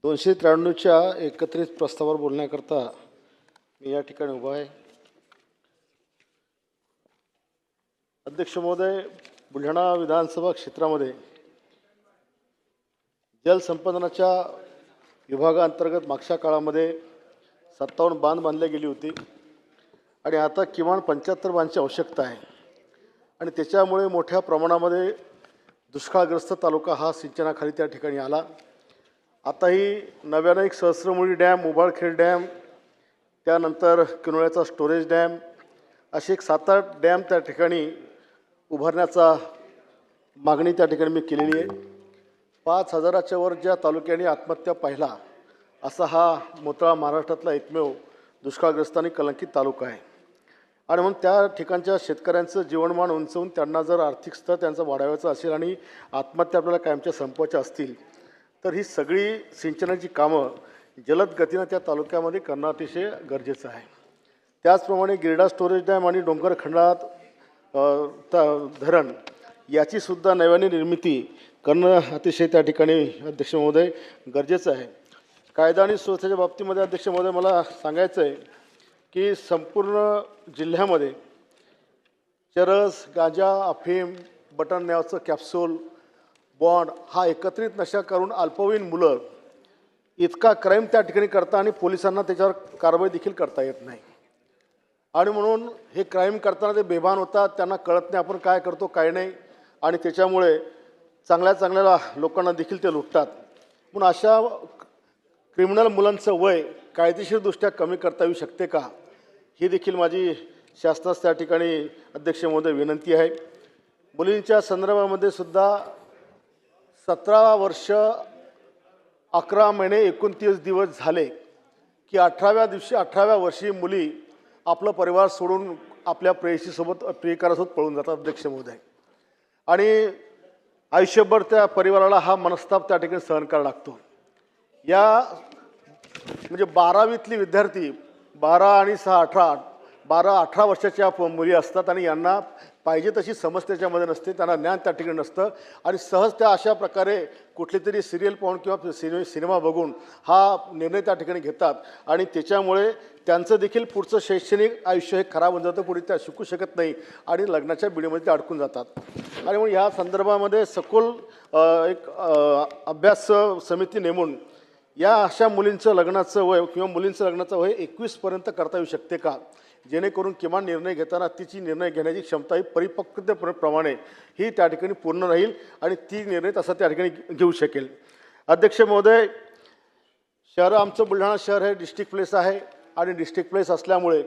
293च्या एकत्रित प्रस्तावावर बोलण्याकरता मी या ठिकाणी उभा आहे. अध्यक्ष महोदय, बुलढाणा विधानसभा क्षेत्रामध्ये जलसंपन्नाच्या विभागाअंतर्गत मागच्या काळामध्ये 57 बांध बांधले गेली होती आणि आता किमान 75 बांधची आवश्यकता आहे आणि त्याच्यामुळे मोठ्या प्रमाणामध्ये दुष्काळग्रस्त तालुका हा सिंचनाखाली त्या ठिकाणी आला. आताही नव्यानं एक सहस्त्रमुळी डॅम, उबाळखेड डॅम, त्यानंतर किनोळ्याचा स्टोरेज डॅम, असे एक 7-8 डॅम त्या ठिकाणी उभारण्याचा मागणी त्या ठिकाणी मी केलेली आहे. 5000च्या वर ज्या तालुक्यांनी आत्महत्या पाहिला असा हा मोताळा महाराष्ट्रातला एकमेव दुष्काळग्रस्त आणि कलंकित तालुका आहे आणि म्हणून त्या ठिकाणच्या शेतकऱ्यांचं जीवनमान उंचवून त्यांना जर आर्थिक स्तर त्यांचा वाढवायचा असेल आणि आत्महत्या आपल्याला कायमच्या संपवायच्या असतील तर ही सगळी सिंचनाची कामं जलद गतीनं त्या तालुक्यामध्ये करणं अतिशय गरजेचं आहे. त्याचप्रमाणे गिरडा स्टोरेज डॅम आणि डोंगरखंडात धरण याचीसुद्धा नव्याने निर्मिती करणं अतिशय त्या ठिकाणी अध्यक्ष महोदय गरजेचं आहे. कायदा आणि सुव्यवस्थेच्या बाबतीमध्ये अध्यक्ष महोदय मला सांगायचं आहे की संपूर्ण जिल्ह्यामध्ये चरस, गांजा, अफीम, बटन नावाचं कॅप्सूल, बॉन्ड हा एकत्रित नशा करून अल्पवयीन मुलं इतका क्राईम त्या ठिकाणी करता आणि पोलिसांना त्याच्यावर कारवाई देखील करता येत नाही आणि म्हणून हे क्राईम करताना ते बेभान होतात, त्यांना कळत नाही आपण काय करतो काय नाही आणि त्याच्यामुळे चांगल्या लोकांना देखील ते लुटतात. म्हणून अशा क्रिमिनल मुलांचं वय कायदेशीरदृष्ट्या कमी करता येऊ शकते का, ही देखील माझी शासनास त्या ठिकाणी अध्यक्ष महोदय विनंती आहे. मुलींच्या संदर्भामध्ये सुद्धा 17 वर्ष 11 महिने 29 दिवस झाले की 18व्या वर्षी मुली आपलं परिवार सोडून आपल्या प्रेयसीसोबत प्रियकरासोबत पळून जातात अध्यक्ष महोदय आणि आयुष्यभर त्या परिवाराला हा मनस्ताप त्या ठिकाणी सहन करावा लागतो. या म्हणजे 12वीतली विद्यार्थी 12 आणि 6 18 वर्षाच्या मुली असतात आणि यांना पाहिजे तशी समज त्याच्यामध्ये नसते, त्यांना ज्ञान त्या ठिकाणी नसतं आणि सहज त्या अशा प्रकारे कुठली तरी सिरियल पाहून किंवा सिनेमा बघून हा निर्णय त्या ठिकाणी घेतात आणि त्याच्यामुळे त्यांचं देखील पुढचं शैक्षणिक आयुष्य हे खराब होऊन जातं, पुढे त्या शिकू शकत नाही आणि लग्नाच्या बिडीमध्ये ते अडकून जातात. आणि म्हणून ह्या संदर्भामध्ये सखोल एक अभ्यास समिती नेमून या अशा मुलींचं लग्नाचं वय किंवा मुलींचं लग्नाचं वय 21पर्यंत करता येऊ शकते का, जेणेकरून किमान निर्णय घेताना तिची निर्णय घेण्याची क्षमता ही परिपक्वतेप्रमाणे ही त्या ठिकाणी पूर्ण राहील आणि ती निर्णय तसा त्या ठिकाणी घेऊ शकेल. अध्यक्ष महोदय, आमचं बुलढाणा शहर हे डिस्ट्रिक्ट प्लेस आहे आणि डिस्ट्रिक्ट प्लेस असल्यामुळे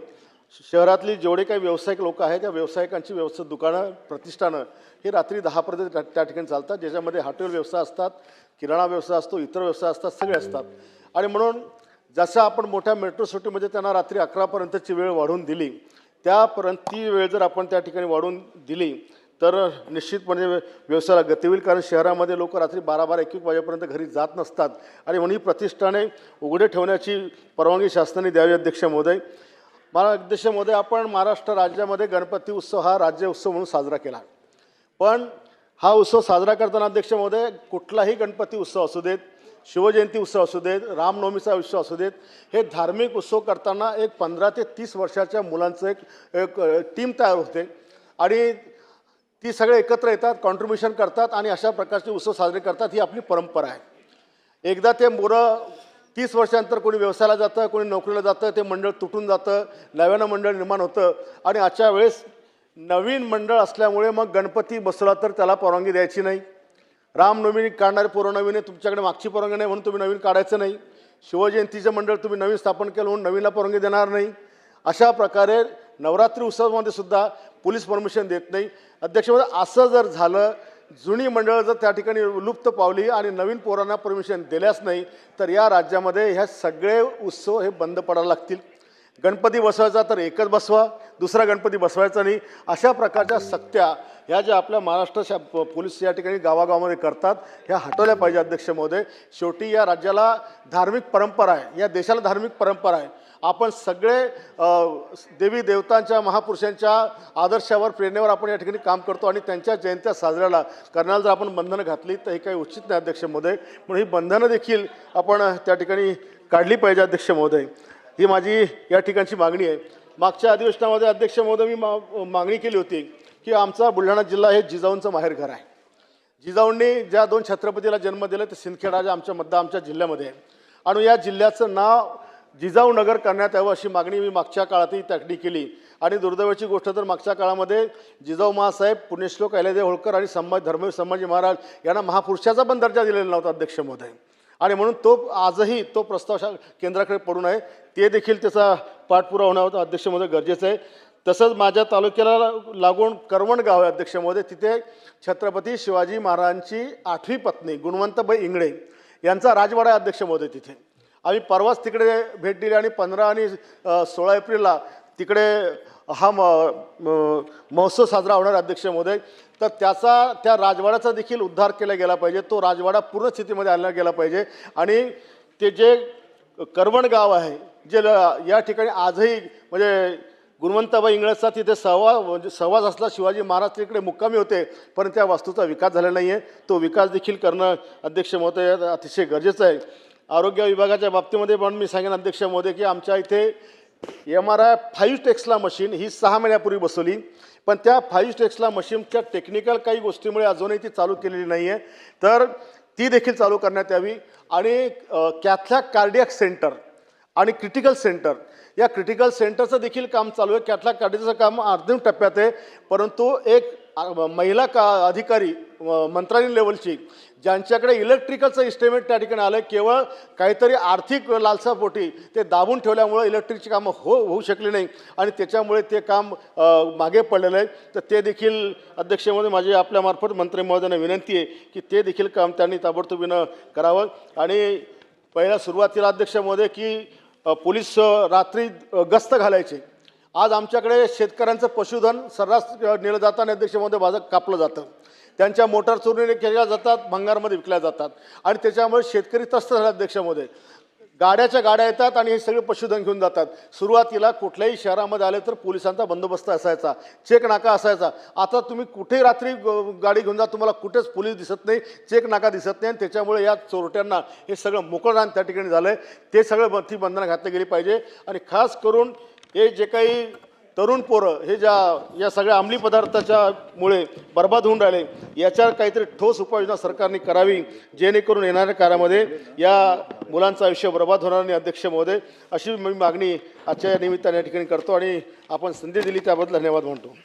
शहरातली जेवढे काही व्यावसायिक लोक आहेत त्या व्यावसायिकांची दुकानं, प्रतिष्ठानं हे रात्री 10पर्यंत त्या ठिकाणी चालतात, ज्याच्यामध्ये हॉटेल व्यवसाय असतात, किराणा व्यवसाय असतो, इतर व्यवसाय असतात, सगळे असतात. आणि म्हणून जसं आपण मोठ्या मेट्रो सिटीमध्ये त्यांना रात्री 11पर्यंतची वेळ वाढवून दिली, त्यापर्यंत ती वेळ जर आपण त्या ठिकाणी वाढवून दिली तर निश्चितपणे व्यवसायाला गती होईल. कारण शहरामध्ये लोक रात्री 12-1 वाजेपर्यंत घरी जात नसतात आणि म्हणून ही प्रतिष्ठाने उघडे ठेवण्याची परवानगी शासनाने द्यावी. अध्यक्ष महोदय, अध्यक्ष महोदय, आपण महाराष्ट्र राज्यामध्ये गणपती उत्सव हा राज्य उत्सव म्हणून साजरा केला, पण हा उत्सव साजरा करताना अध्यक्ष महोदय कुठलाही गणपती उत्सव असू देत, शिवजयंती उत्सव असू देत, रामनवमीचा उत्सव असू देत, हे धार्मिक उत्सव करताना एक 15 ते 30 वर्षाच्या मुलांचं एक टीम तयार होते आणि ती सगळे एकत्र येतात, कॉन्ट्रीब्युशन करतात आणि अशा प्रकारचे उत्सव साजरे करतात. ही आपली परंपरा आहे. एकदा ते मुलं 30 वर्षानंतर कोणी व्यवसायाला जातं, कोणी नोकरीला जातं, ते मंडळ तुटून जातं, नव्यानं मंडळ निर्माण होतं आणि अशा वेळेस नवीन मंडळ असल्यामुळे मग गणपती बसला तर त्याला परवानगी द्यायची नाही. रामनवमी काढणारे पोरं नवीन आहे, तुमच्याकडे मागची परवानगी नाही म्हणून तुम्ही नवीन काढायचं नाही. शिवजयंतीचं मंडळ तुम्ही नवीन स्थापन केलं म्हणून नवीनला परवानगी देणार नाही. अशा प्रकारे नवरात्री उत्सवामध्ये सुद्धा पोलीस परमिशन देत नाही. अध्यक्ष महोदय, असं जर झालं, जुनी मंडळं जर त्या ठिकाणी लुप्त पावली आणि नवीन पोरांना परमिशन दिल्याच नाही तर या राज्यामध्ये ह्या सगळे उत्सव हे बंद पडायला लागतील. गणपती बसवायचा तर एकच बसवा, दुसरा गणपती बसवायचा नाही, अशा प्रकारच्या सक्त्या ह्या ज्या आपल्या महाराष्ट्र पोलीस या ठिकाणी गावागावामध्ये करतात ह्या हटवल्या पाहिजे अध्यक्ष महोदय. शेवटी या राज्याला धार्मिक परंपरा आहे, या देशाला धार्मिक परंपरा आहे. आपण सगळे देवी देवतांच्या महापुरुषांच्या आदर्शावर प्रेरणेवर आपण या ठिकाणी काम करतो आणि त्यांच्या जयंत्या साजऱ्याला करण्याला जर आपण बंधनं घातली तर हे काही उचित नाही अध्यक्ष महोदय. म्हणून ही बंधनं देखील आपण त्या ठिकाणी काढली पाहिजे अध्यक्ष महोदय. ही माझी या ठिकाणची मागणी आहे. मागच्या अधिवेशनामध्ये अध्यक्ष महोदय मी मागणी केली होती की आमचा बुलढाणा जिल्हा हे जिजाऊंचं माहेरघर आहे. जिजाऊंनी ज्या 2 छत्रपतीला जन्म दिला ते सिंदखेड राजा आमच्या जिल्ह्यामध्ये आहे आणि या जिल्ह्याचं नाव जिजाऊ नगर करण्यात यावं अशी मागणी मी मागच्या काळातही त्याकडे केली. आणि दुर्दैवाची गोष्ट तर मागच्या काळामध्ये जिजाऊ महासाहेब, पुण्यश्लोक अहिल्यादेवी होळकर आणि धर्मवीर संभाजी महाराज यांना महापुरुषाचा पण दर्जा दिलेला नव्हता अध्यक्ष महोदय. आणि म्हणून तो आजही तो प्रस्ताव केंद्राकडे पडून आहे, ते देखील त्याचा पाठपुरावा होणं होता अध्यक्ष महोदय गरजेचं आहे. तसंच माझ्या तालुक्याला लागून करवण गाव आहे अध्यक्ष महोदय, तिथे छत्रपती शिवाजी महाराजांची 8वी पत्नी गुणवंतबाई इंगळे यांचा राजवाडा आहे अध्यक्ष महोदय. तिथे आम्ही परवाच तिकडे भेट दिली आणि 15 आणि 16 एप्रिलला तिकडे हा महोत्सव साजरा होणार अध्यक्ष महोदय. तर त्या राजवाड्याचा देखील उद्धार केला गेला पाहिजे, तो राजवाडा पूर्ण स्थितीमध्ये आणला गेला पाहिजे. आणि ते जे करवण गाव आहे जे या ठिकाणी आजही म्हणजे गुणवंतबाई इंगळेचा तिथे सहवास असला, शिवाजी महाराज तिकडे मुक्कामी होते, पण त्या वास्तूचा विकास झाला नाही आहे. तो विकास देखील करणं अध्यक्ष महोदय अतिशय गरजेचं आहे. आरोग्य विभागाच्या बाबतीमध्ये पण मी सांगेन अध्यक्ष महोदय की आमच्या इथे MRI 5 टेस्ला मशीन ही 6 महिन्यापूर्वी बसवली, पण त्या 5 टेस्ला मशीनच्या टेक्निकल काही गोष्टीमुळे अजूनही ती चालू केलेली नाही आहे, तर ती देखील चालू करण्यात यावी. आणि कॅथलॅक कार्डियक सेंटर आणि क्रिटिकल सेंटर, या क्रिटिकल सेंटरचं देखील काम चालू आहे. कॅथलॅक कार्डियकचं काम अंतिम टप्प्यात आहे, परंतु एक महिला अधिकारी मंत्रालयीन लेवलची ज्यांच्याकडे इलेक्ट्रिकलचं इस्टिमेट त्या ठिकाणी आलं, केवळ काहीतरी आर्थिक लालसापोटी ते दाबून ठेवल्यामुळं इलेक्ट्रिकची कामं होऊ शकली नाही आणि त्याच्यामुळे ते काम मागे पडलेलं आहे. तर ते देखील अध्यक्ष महोदय माझी आपल्यामार्फत मंत्री महोदयांना विनंती आहे की ते देखील काम त्यांनी ताबडतोबीनं करावं. आणि पहिल्या सुरुवातीला अध्यक्ष महोदय की पोलीस रात्री गस्त घालायचे. आज आमच्याकडे शेतकऱ्यांचं पशुधन सर्रास नेलं जातं आणि अध्यक्ष महोदय बाजार कापलं जातं, त्यांच्या मोटार चोरीने केल्या जातात, भंगारमध्ये विकल्या जातात आणि त्याच्यामुळे शेतकरी त्रस्त झाले अध्यक्ष महोदय. गाड्याच्या गाड्या येतात आणि हे सगळे पशुधन घेऊन जातात. सुरुवातीला कुठल्याही शहरामध्ये आले तर पोलिसांचा बंदोबस्त असायचा, चेक नाका असायचा. आता तुम्ही कुठेही रात्री गाडी घेऊन जा, तुम्हाला कुठेच पोलीस दिसत नाही, चेक नाका दिसत नाही आणि त्याच्यामुळे या चोरट्यांना हे सगळं मोकळं रान त्या ठिकाणी झालं आहे. ते सगळं ती बंधनं घातली गेली पाहिजे. आणि खास करून हे जे काही तरुण पोरं हे या सगळ्या अंमली पदार्थाच्यामुळे बर्बाद होऊन राहिले, याच्यावर काहीतरी ठोस उपाययोजना सरकारने करावी, जेणेकरून येणाऱ्या काळामध्ये या मुलांचं आयुष्य बर्बाद होणार नाही अध्यक्ष महोदय. अशी मी मागणी आजच्या निमित्ताने या ठिकाणी करतो आणि आपण संधी दिली त्याबद्दल धन्यवाद म्हणतो.